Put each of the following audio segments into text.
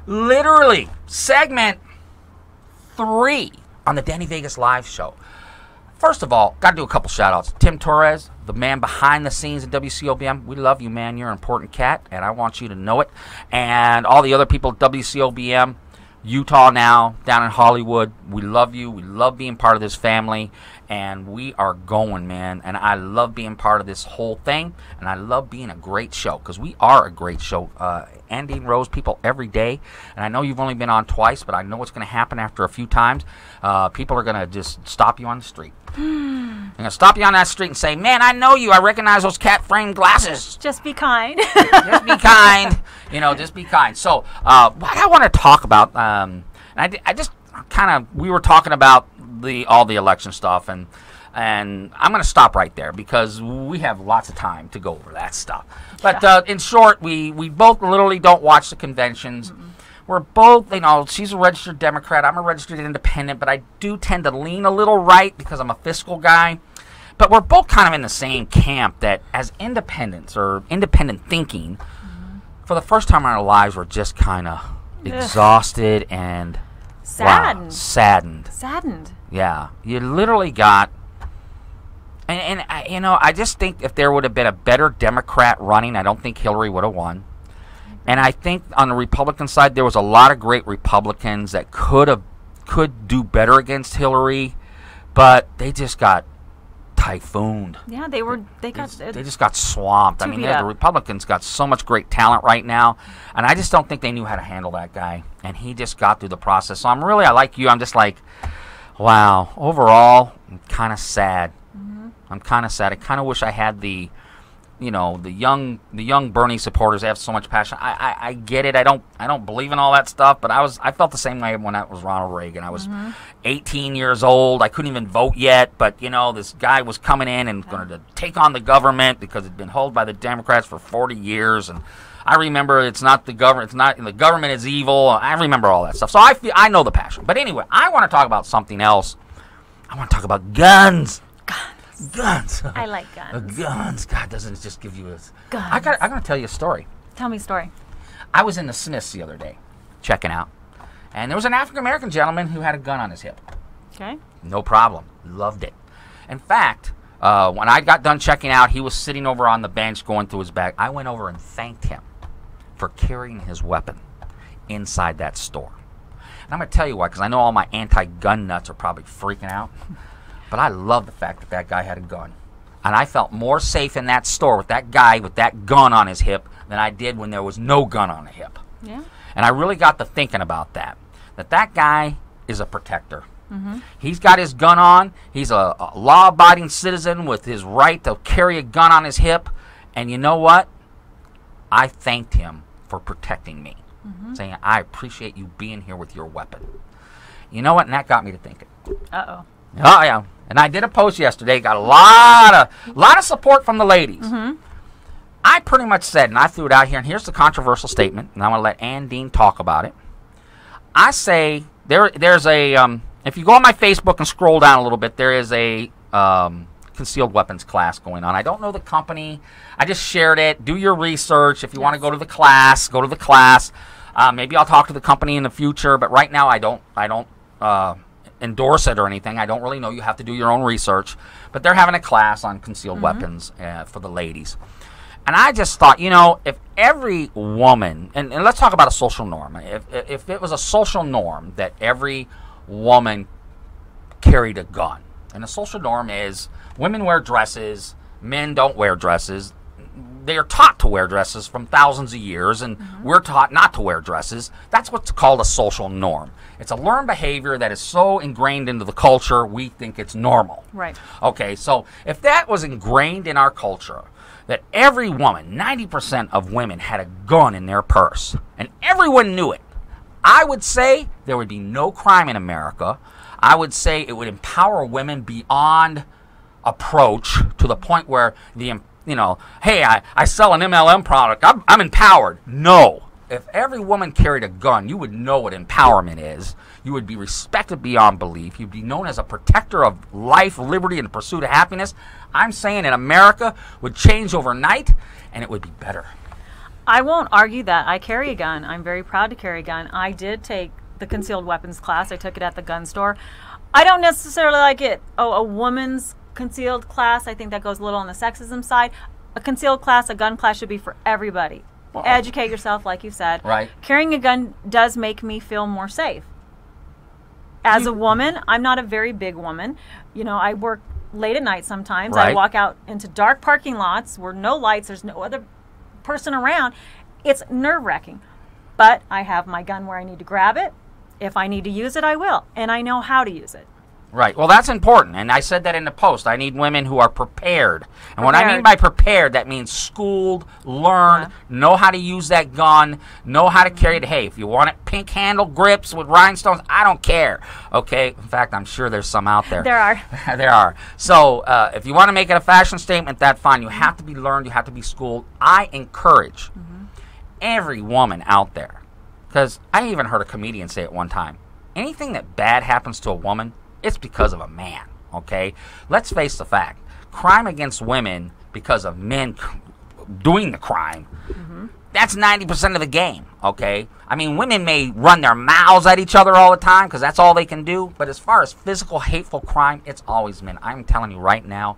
literally segment 3 on the Danny Vegas live show. First of all, got to do a couple shout-outs. Tim Torres, the man behind the scenes at WCOBM. We love you, man. You're an important cat, and I want you to know it. And all the other people at WCOBM, Utah now, down in Hollywood, we love you. We love being part of this family, and we are going, man. And I love being part of this whole thing, and I love being a great show, because we are a great show. Andy and Rose people every day, and I know you've only been on twice, but I know what's going to happen after a few times. People are going to just stop you on the street. They're going to stop you on that street and say, man, I know you. I recognize those cat-framed glasses. Just be kind. Just be kind. You know, just be kind. So what I want to talk about, I just kind of, we were talking about all the election stuff, and I'm going to stop right there because we have lots of time to go over that stuff. But in short, we both literally don't watch the conventions. Mm-hmm. We're both, you know, she's a registered Democrat. I'm a registered independent, but I do tend to lean a little right because I'm a fiscal guy. But we're both kind of in the same camp that as independents or independent thinking, for the first time in our lives, we're just kind of exhausted and saddened. Wow, saddened. Saddened. Yeah. You literally got... And you know, I just think if there would have been a better Democrat running, I don't think Hillary would have won. And I think on the Republican side, there was a lot of great Republicans that could do better against Hillary, but they just got typhooned. Yeah, they just got swamped. I mean, the Republicans got so much great talent right now, and I just don't think they knew how to handle that guy. And he just got through the process. So I like you. I'm just like, wow. Overall, I'm kind of sad. Mm-hmm. I'm kind of sad. I kind of wish I had the young Bernie supporters have so much passion. I get it. I don't believe in all that stuff, but I felt the same way when that was Ronald Reagan. I was 18 years old. I couldn't even vote yet, but this guy was coming in and going to take on the government because it'd been held by the Democrats for 40 years. And I remember it's not the government. It's not the government is evil. I remember all that stuff. So I know the passion. But anyway, I want to talk about something else. I want to talk about guns. Guns. I like guns. Guns. God, doesn't it just give you a... Guns. I'm going to tell you a story. Tell me a story. I was in the Smiths the other day, checking out, and there was an African-American gentleman who had a gun on his hip. Okay. No problem. Loved it. In fact, when I got done checking out, he was sitting over on the bench going through his bag. I went over and thanked him for carrying his weapon inside that store. And I'm going to tell you why, because I know all my anti-gun nuts are probably freaking out. But I love the fact that that guy had a gun. And I felt more safe in that store with that guy with that gun on his hip than I did when there was no gun on the hip. Yeah. And I really got to thinking about that guy is a protector. Mm-hmm. He's got his gun on. He's a law-abiding citizen with his right to carry a gun on his hip. And you know what? I thanked him for protecting me, saying, I appreciate you being here with your weapon. You know what? And that got me to thinking. Uh-oh. Oh, yeah. And I did a post yesterday. Got a lot of support from the ladies. Mm-hmm. I pretty much said, and I threw it out here, and here's the controversial statement, and I'm going to let Ann Dean talk about it. I say there's a, if you go on my Facebook and scroll down a little bit, there is a concealed weapons class going on. I don't know the company. I just shared it. Do your research. If you want to go to the class, go to the class. Maybe I'll talk to the company in the future, but right now I don't endorse it or anything. I don't really know. You have to do your own research. But they're having a class on concealed weapons for the ladies. And I just thought, if every woman, and let's talk about a social norm. If it was a social norm that every woman carried a gun, and a social norm is women wear dresses, men don't wear dresses. They are taught to wear dresses from thousands of years, and we're taught not to wear dresses. That's what's called a social norm. It's a learned behavior that is so ingrained into the culture, we think it's normal. Right. Okay, so if that was ingrained in our culture, that every woman, 90% of women, had a gun in their purse, and everyone knew it, I would say there would be no crime in America. I would say it would empower women beyond approach to the point where hey, I sell an MLM product. I'm empowered. No. If every woman carried a gun, you would know what empowerment is. You would be respected beyond belief. You'd be known as a protector of life, liberty, and the pursuit of happiness. I'm saying in America would change overnight, and it would be better. I won't argue that. I carry a gun. I'm very proud to carry a gun. I did take the concealed weapons class. I took it at the gun store. I don't necessarily like it. Oh, a woman's concealed class. I think that goes a little on the sexism side. A concealed class, a gun class should be for everybody. Well, educate yourself, like you said. Right. Carrying a gun does make me feel more safe. As a woman, I'm not a very big woman. You know, I work late at night sometimes. Right. I walk out into dark parking lots where no lights, there's no other person around. It's nerve-wracking. But I have my gun where I need to grab it. If I need to use it, I will. And I know how to use it. Right. Well, that's important. And I said that in the post. I need women who are prepared. And what I mean by prepared, that means schooled, learned, know how to use that gun, know how to carry it. Hey, if you want it pink handle grips with rhinestones, I don't care. Okay? In fact, I'm sure there's some out there. There are. There are. So if you want to make it a fashion statement, that's fine. You have to be learned. You have to be schooled. I encourage every woman out there, because I even heard a comedian say it one time, anything that bad happens to a woman, it's because of a man, okay? Let's face the fact. Crime against women because of men doing the crime, that's 90% of the game, okay? I mean, women may run their mouths at each other all the time because that's all they can do, but as far as physical, hateful crime, it's always men. I'm telling you right now,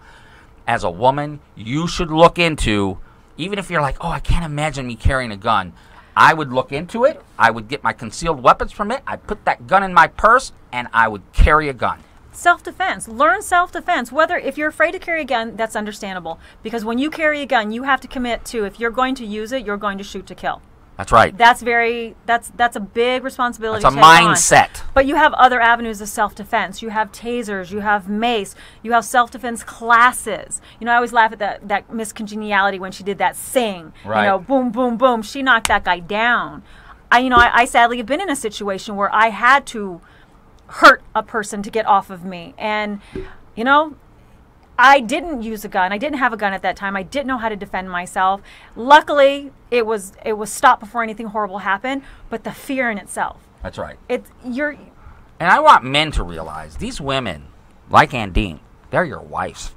as a woman, you should look into, even if you're like, oh, I can't imagine me carrying a gun, I would look into it. I would get my concealed weapons permit. I'd put that gun in my purse, and I would carry a gun. Self-defense. Learn self-defense. If you're afraid to carry a gun, that's understandable. Because when you carry a gun, you have to commit to, if you're going to use it, you're going to shoot to kill. That's right. That's a big responsibility. That's a to take mindset. on. But you have other avenues of self-defense. You have tasers. You have mace. You have self-defense classes. You know, I always laugh at that Miss Congeniality when she did that sing. Right. You know, boom, boom, boom. She knocked that guy down. I sadly have been in a situation where I had to hurt a person to get off of me, and you know, I didn't use a gun. I didn't have a gun at that time. I didn't know how to defend myself. Luckily, it was stopped before anything horrible happened. But the fear in itself. That's right. And I want men to realize these women, like Andine, they're your wives.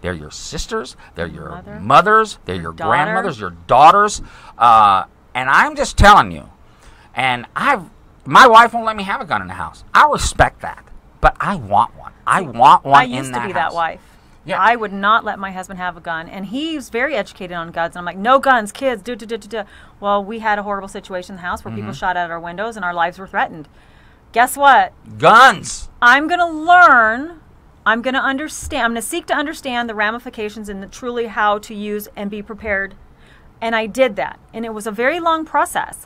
They're your sisters. They're your mothers. They're your grandmothers, your daughters. And I'm just telling you, and my wife won't let me have a gun in the house. I respect that. But I want one. I want one in the house. I used to be that wife. Yeah. I would not let my husband have a gun, and he's very educated on guns. And I'm like, no guns, kids. Well, we had a horrible situation in the house where people shot out our windows and our lives were threatened. Guess what? Guns. I'm going to learn. I'm going to understand. I'm going to seek to understand the ramifications and truly how to use and be prepared. And I did that, and it was a very long process.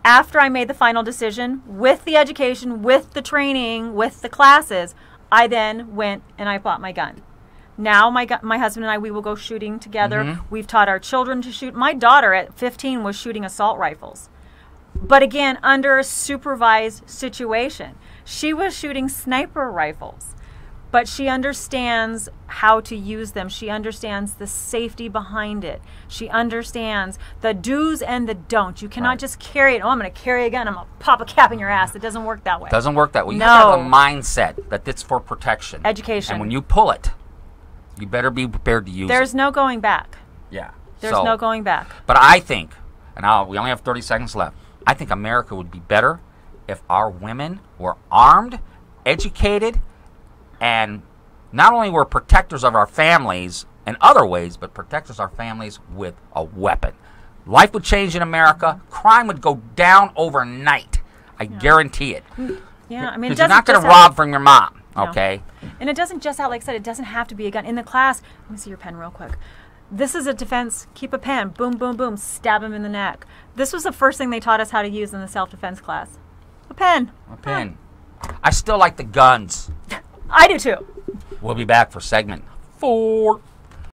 After I made the final decision, with the education, with the training, with the classes, I then went and I bought my gun. Now my husband and I, we will go shooting together. We've taught our children to shoot. My daughter at 15 was shooting assault rifles. But again, under a supervised situation. She was shooting sniper rifles. But she understands how to use them. She understands the safety behind it. She understands the do's and the don'ts. You cannot just carry it. Oh, I'm going to carry a gun. I'm going to pop a cap in your ass. It doesn't work that way. It doesn't work that way. You No. have to have a mindset that it's for protection. Education. And when you pull it, you better be prepared to use it. There's no going back. Yeah. There's no going back. But I think, and we only have 30 seconds left, I think America would be better if our women were armed, educated, and not only were protectors of our families in other ways, but protectors of our families with a weapon. Life would change in America. Crime would go down overnight. I guarantee it. Yeah, I mean, because you're not going to rob from your mom, okay? And it doesn't just like I said, it doesn't have to be a gun. In the class, let me see your pen real quick. This is a defense. Keep a pen. Boom, boom, boom. Stab him in the neck. This was the first thing they taught us how to use in the self-defense class. A pen. A pen. I still like the guns. I do too. We'll be back for segment 4.